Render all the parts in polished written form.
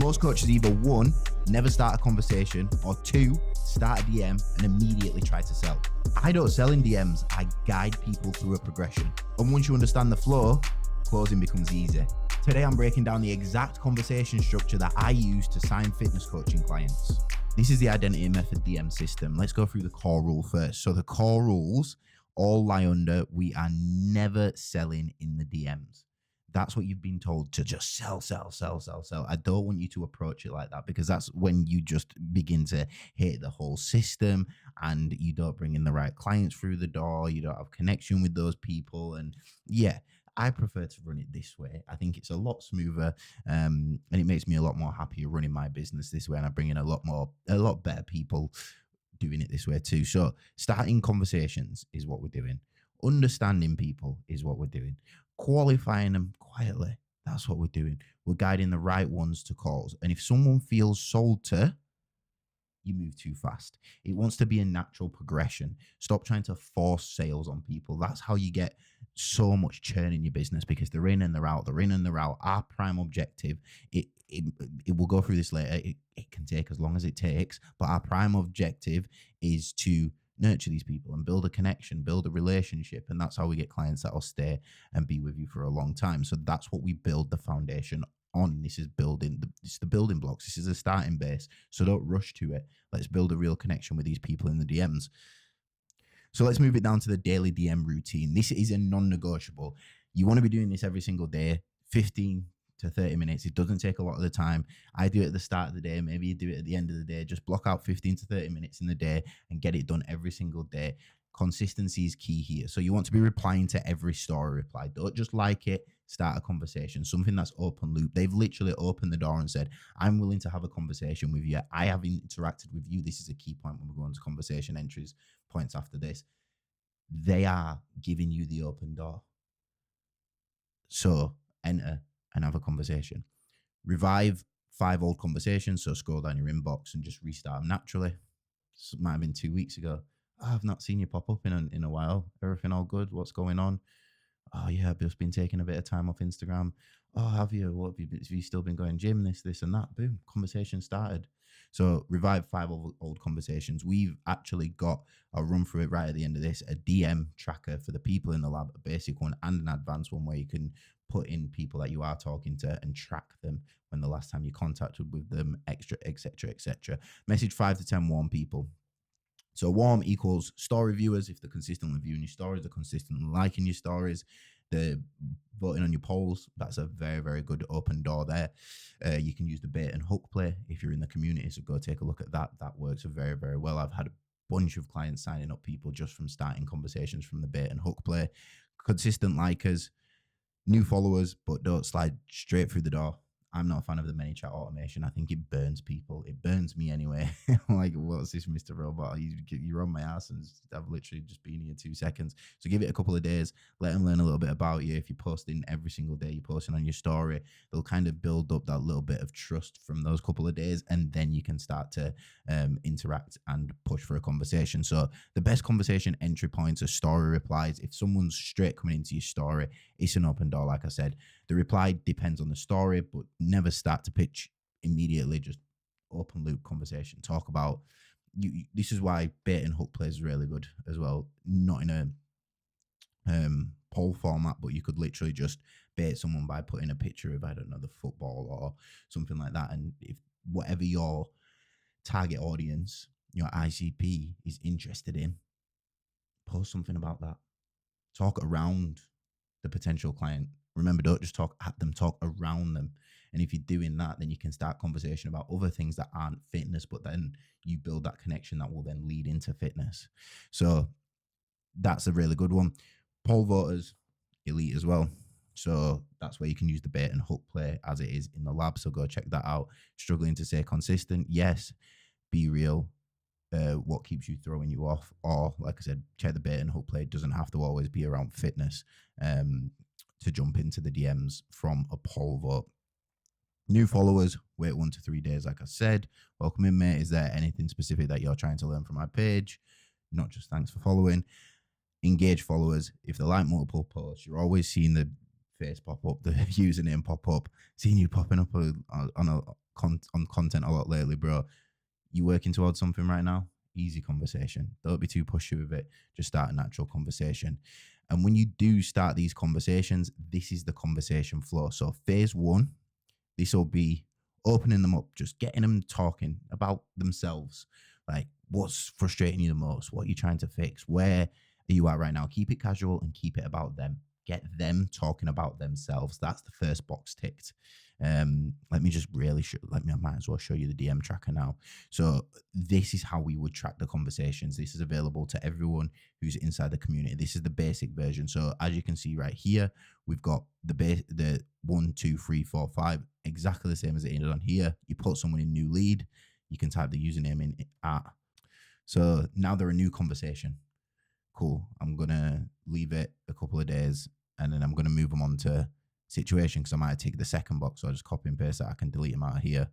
Most coaches either one, never start a conversation, or two, start a DM and immediately try to sell. I don't sell in DMs, I guide people through a progression. And once you understand the flow, closing becomes easy. Today I'm breaking down the exact conversation structure that I use to sign fitness coaching clients. This is the Identity Method DM system. Let's go through the core rule first. So the core rules all lie under, we are never selling in the DMs. That's what you've been told, to just sell. I don't want you to approach it like that, because that's when you just begin to hate the whole system and you don't bring in the right clients through the door. You don't have connection with those people. And yeah, I prefer to run it this way. I think it's a lot smoother, and it makes me a lot more happier running my business this way. And I bring in a lot better people doing it this way too. So starting conversations is what we're doing. Understanding people is what we're doing. Qualifying them quietly, that's what we're doing. We're guiding the right ones to calls. And if someone feels sold to, you move too fast. It wants to be a natural progression. Stop trying to force sales on people. That's how you get so much churn in your business, because they're in and they're out. Our prime objective, it will go through this later. It can take as long as it takes, but our prime objective is to nurture these people and build a connection, build a relationship. And that's how we get clients that will stay and be with you for a long time. So that's what we build the foundation on. This is it's the building blocks. This is a starting base. So don't rush to it. Let's build a real connection with these people in the DMs. So let's move it down to the daily DM routine. This is a non-negotiable. You want to be doing this every single day, 15 to 30 minutes. It doesn't take a lot of the time. I do it at the start of the day. Maybe you do it at the end of the day. Just block out 15 to 30 minutes in the day and get it done every single day. Consistency is key here. So you want to be replying to every story reply. Don't just like it, start a conversation, something that's open loop. They've literally opened the door and said, I'm willing to have a conversation with you. I have interacted with you. This is a key point when we go into conversation entries points after this. They are giving you the open door. So enter and have a conversation. Revive 5 old conversations. So scroll down your inbox and just restart them naturally. This might have been 2 weeks ago. Oh, I've not seen you pop up in a while. Everything all good? What's going on? Oh yeah, I've just been taking a bit of time off Instagram. Oh, have you? What have you still been going gym? This and that. Boom, conversation started. So revive 5 old conversations. We've actually got, I'll run through it right at the end of this, a DM tracker for the people in the lab, a basic one and an advanced one where you can put in people that you are talking to and track them when the last time you contacted with them, etc. Message 5 to 10 warm people. So warm equals story viewers. If they're consistently viewing your stories, they're consistently liking your stories, they're voting on your polls, that's a very, very good open door there. You can use the bait and hook play if you're in the community. So go take a look at that. That works very, very well. I've had a bunch of clients signing up people just from starting conversations from the bait and hook play. Consistent likers, new followers, but don't slide straight through the door. I'm not a fan of the ManyChat automation. I think it burns people. It burns me anyway. Like, what's this, Mr. Robot? You're on my ass, and I've literally just been here 2 seconds. So give it a couple of days. Let them learn a little bit about you. If you're posting every single day, you're posting on your story, they'll kind of build up that little bit of trust from those couple of days, and then you can start to interact and push for a conversation. So the best conversation entry points are story replies. If someone's straight coming into your story, it's an open door, like I said. The reply depends on the story, but never start to pitch immediately. Just open loop conversation. Talk about you. This is why bait and hook play is really good as well. Not in a poll format, but you could literally just bait someone by putting a picture of, I don't know, the football or something like that. And if whatever your target audience, your ICP is interested in, post something about that. Talk around the potential client. Remember, don't just talk at them, talk around them. And if you're doing that, then you can start conversation about other things that aren't fitness, but then you build that connection that will then lead into fitness. So that's a really good one. Poll voters, elite as well. So that's where you can use the bait and hook play as it is in the lab. So go check that out. Struggling to stay consistent? Yes. Be real. What keeps you throwing you off? Or, like I said, check the bait and hook play. It doesn't have to always be around fitness to jump into the DMs from a poll vote. New followers, wait 1 to 3 days, like I said. Welcome in, mate. Is there anything specific that you're trying to learn from my page? Not just thanks for following. Engage followers. If they like multiple posts, you're always seeing the face pop up, the username pop up, seeing you popping up on on content a lot lately, bro. You working towards something right now? Easy conversation. Don't be too pushy with it. Just start a natural conversation. And when you do start these conversations, this is the conversation flow. So phase one, this will be opening them up, just getting them talking about themselves. Like, what's frustrating you the most? What are you trying to fix? Where are you at right now? Keep it casual and keep it about them. Get them talking about themselves. That's the first box ticked. Let me just really show. I might as well show you the DM tracker now. So this is how we would track the conversations. This is available to everyone who's inside the community. This is the basic version. So as you can see right here, we've got the 1, 2, 3, 4, 5, exactly the same as it is on here. You put someone in new lead, you can type the username in at. So now they're a new conversation. Cool. I'm gonna leave it a couple of days and then I'm gonna move them on to situation because I might take the second box. So I just copy and paste that. I can delete them out of here,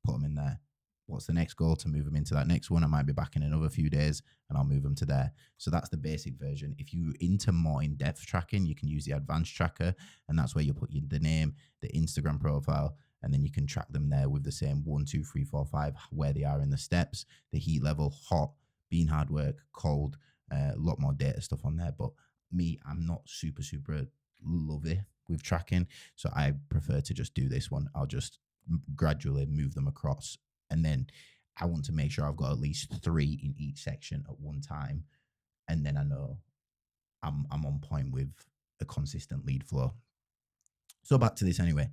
put them in there. What's the next goal? To move them into that next one. I might be back in another few days and I'll move them to there. So that's the basic version. If you're into more in-depth tracking, you can use the advanced tracker, and that's where you put the name, the Instagram profile, and then you can track them there with the same 1, 2, 3, 4, 5, where they are in the steps, the heat level, hot, being hard work, cold, a lot more data stuff on there. But me, I'm not super lovey with tracking, so I prefer to just do this one. I'll just gradually move them across, and then I want to make sure I've got at least 3 in each section at one time, and then I know I'm on point with a consistent lead flow. So back to this anyway.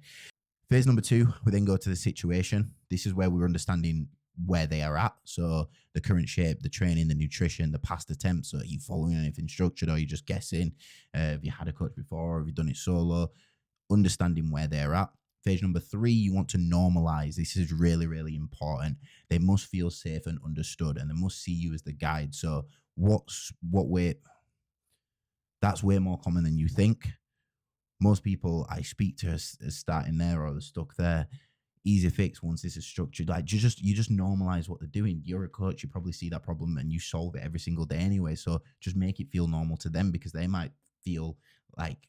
Phase number 2, we then go to the situation. This is where we're understanding where they are at. So the current shape, the training, the nutrition, the past attempts. So are you following anything structured, or are you just guessing? Have you had a coach before? Or have you done it solo? Understanding where they're at. Phase number 3, you want to normalize. This is really important. They must feel safe and understood, and they must see you as the guide. So that's way more common than you think. Most people I speak to are starting there or they're stuck there. Easy fix once this is structured. Like you just normalize what they're doing. You're a coach, you probably see that problem and you solve it every single day anyway. So just make it feel normal to them, because they might feel like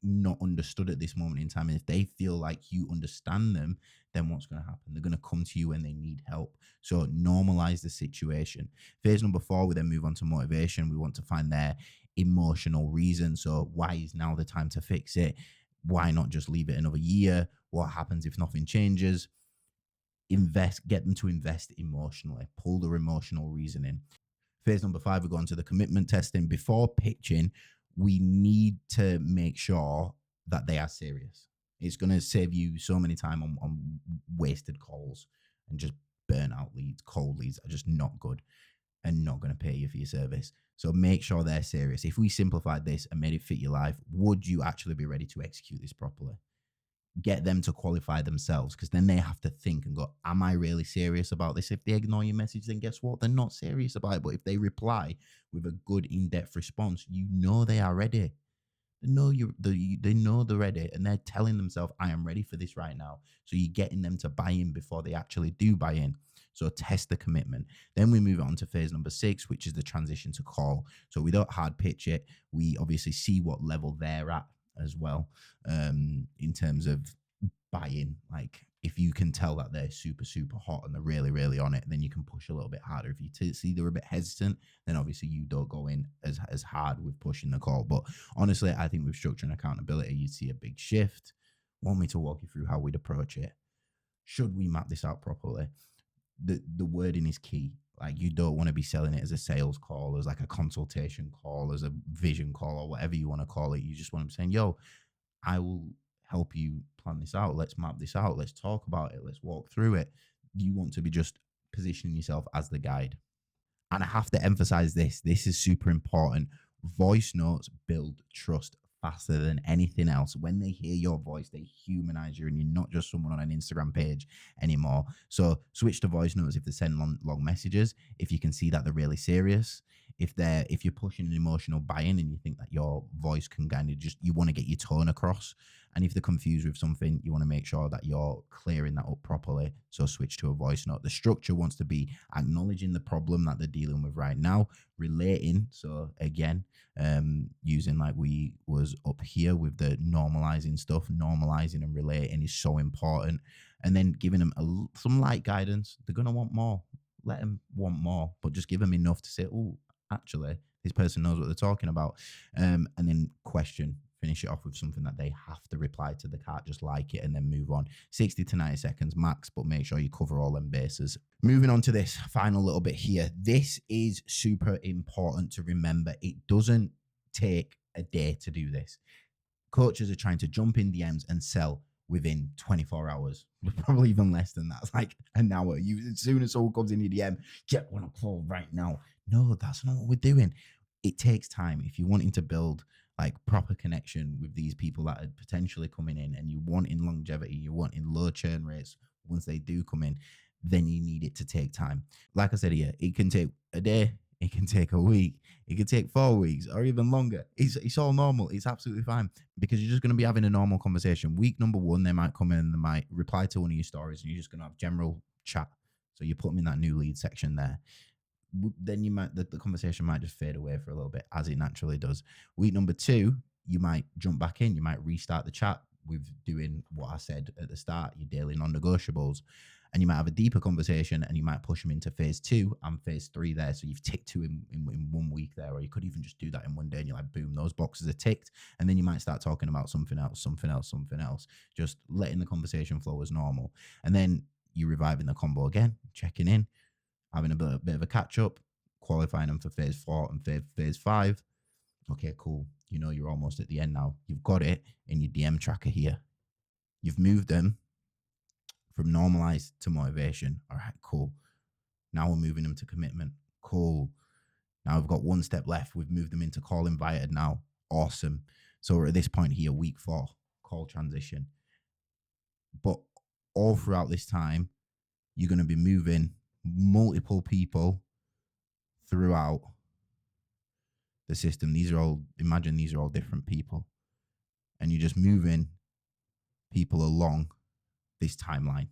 not understood at this moment in time. And if they feel like you understand them, then what's going to happen? They're going to come to you when they need help. So normalize the situation. Phase number 4, we then move on to motivation. We want to find their emotional reason. So why is now the time to fix it? Why not just leave it another year? What happens if nothing changes? Get them to invest emotionally, pull their emotional reasoning. Phase number 5, we go on to the commitment testing. Before pitching, we need to make sure that they are serious. It's going to save you so many time on wasted calls and just burnout leads. Cold leads are just not good and not going to pay you for your service. So make sure they're serious. If we simplified this and made it fit your life, would you actually be ready to execute this properly? Get them to qualify themselves, because then they have to think and go, am I really serious about this? If they ignore your message, then guess what? They're not serious about it. But if they reply with a good in-depth response, you know they are ready. They know they're ready, and they're telling themselves, I am ready for this right now. So you're getting them to buy in before they actually do buy in. So test the commitment. Then we move on to phase number 6, which is the transition to call. So we don't hard pitch it. We obviously see what level they're at as well, in terms of buy-in. Like if you can tell that they're super hot and they're really on it, then you can push a little bit harder. If you see they're a bit hesitant, then obviously you don't go in as hard with pushing the call. But honestly, I think with structure and accountability, you'd see a big shift. Want me to walk you through how we'd approach it? Should we map this out properly? The wording is key. Like you don't want to be selling it as a sales call, as like a consultation call, as a vision call, or whatever you want to call it. You just want to be saying, yo, I will help you plan this out. Let's map this out. Let's talk about it. Let's walk through it. You want to be just positioning yourself as the guide. And I have to emphasize this. This is super important. Voice notes build trust faster than anything else. When they hear your voice, they humanize you, and you're not just someone on an Instagram page anymore. So switch to voice notes if they send long messages. If you can see that they're really serious, if you're pushing an emotional buy-in and you think that your voice can kind of just, you want to get your tone across, And if they're confused with something, you want to make sure that you're clearing that up properly. So switch to a voice note. The structure wants to be acknowledging the problem that they're dealing with right now, relating. So again, using like we was up here with the normalizing stuff, normalizing and relating is so important. And then giving them some light guidance. They're going to want more. Let them want more, but just give them enough to say, oh, actually, this person knows what they're talking about. And then question, finish it off with something that they have to reply to. They can't just like it and then move on. 60 to 90 seconds max, but make sure you cover all them bases. Moving on to this final little bit here. This is super important to remember. It doesn't take a day to do this. Coaches are trying to jump in DMs and sell within 24 hours, probably even less than that. It's like an hour. As soon as someone comes in your DM, get one a call right now. No, that's not what we're doing. It takes time. If you're wanting to build like proper connection with these people that are potentially coming in, and you want in longevity, you want in low churn rates once they do come in, then you need it to take time. Like I said here, it can take a day, it can take a week, it can take 4 weeks or even longer. It's all normal. It's absolutely fine, because you're just going to be having a normal conversation. Week number 1, they might come in and they might reply to one of your stories, and you're just going to have general chat. So you put them in that new lead section there. Then you might the conversation might just fade away for a little bit, as it naturally does. Week number 2, you might jump back in. You might restart the chat with doing what I said at the start, your daily non-negotiables. And you might have a deeper conversation, and you might push them into phase 2 and phase 3 there. So you've ticked 2 in 1 week there, or you could even just do that in one day, and you're like, boom, those boxes are ticked. And then you might start talking about something else, just letting the conversation flow as normal. And then you're reviving the combo again, checking in, having a bit of a catch up, qualifying them for phase 4 and phase 5. Okay, cool. You know, you're almost at the end now. You've got it in your DM tracker here. You've moved them from normalized to motivation. All right, cool. Now we're moving them to commitment. Cool. Now we've got 1 step left. We've moved them into call invited now. Awesome. So we're at this point here, week 4, call transition. But all throughout this time, you're going to be moving multiple people throughout the system. Imagine these are all different people, and you're just moving people along this timeline.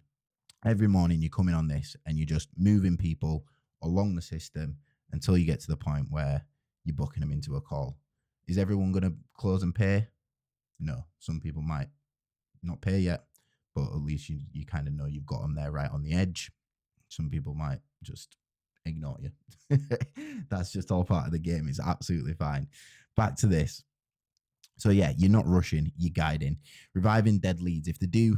Every morning you're coming on this and you're just moving people along the system until you get to the point where you're booking them into a call. Is everyone going to close and pay? No. Some people might not pay yet, but at least you kind of know you've got them there right on the edge. Some people might just ignore you. That's just all part of the game. It's absolutely fine. Back to this. So yeah, you're not rushing, you're guiding. Reviving dead leads. If they do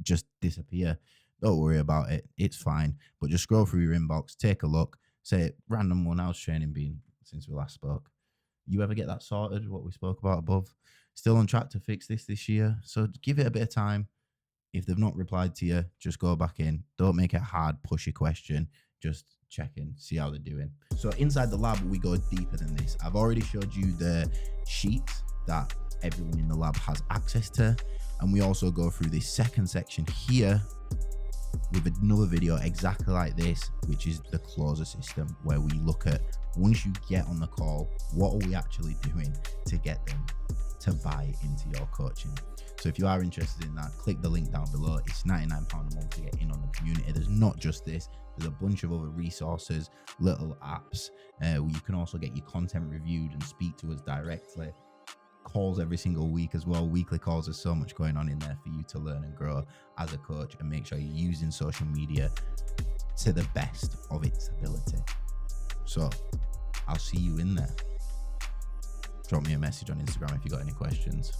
just disappear, don't worry about it. It's fine. But just scroll through your inbox, take a look, say, random one, how's training been since we last spoke? You ever get that sorted, what we spoke about above? Still on track to fix this year? So give it a bit of time. If they've not replied to you, just go back in. Don't make it a hard, pushy question. Just check in, see how they're doing. So inside the lab, we go deeper than this. I've already showed you the sheet that everyone in the lab has access to. And we also go through this second section here with another video exactly like this, which is the closer system, where we look at, once you get on the call, what are we actually doing to get them to buy into your coaching? So if you are interested in that, click the link down below. It's £99 a month to get in on the community. There's not just this, there's a bunch of other resources, little apps, where you can also get your content reviewed and speak to us directly. Calls every single week as well. Weekly calls. There's so much going on in there for you to learn and grow as a coach, and make sure you're using social media to the best of its ability. So I'll see you in there. Drop me a message on Instagram if you got any questions.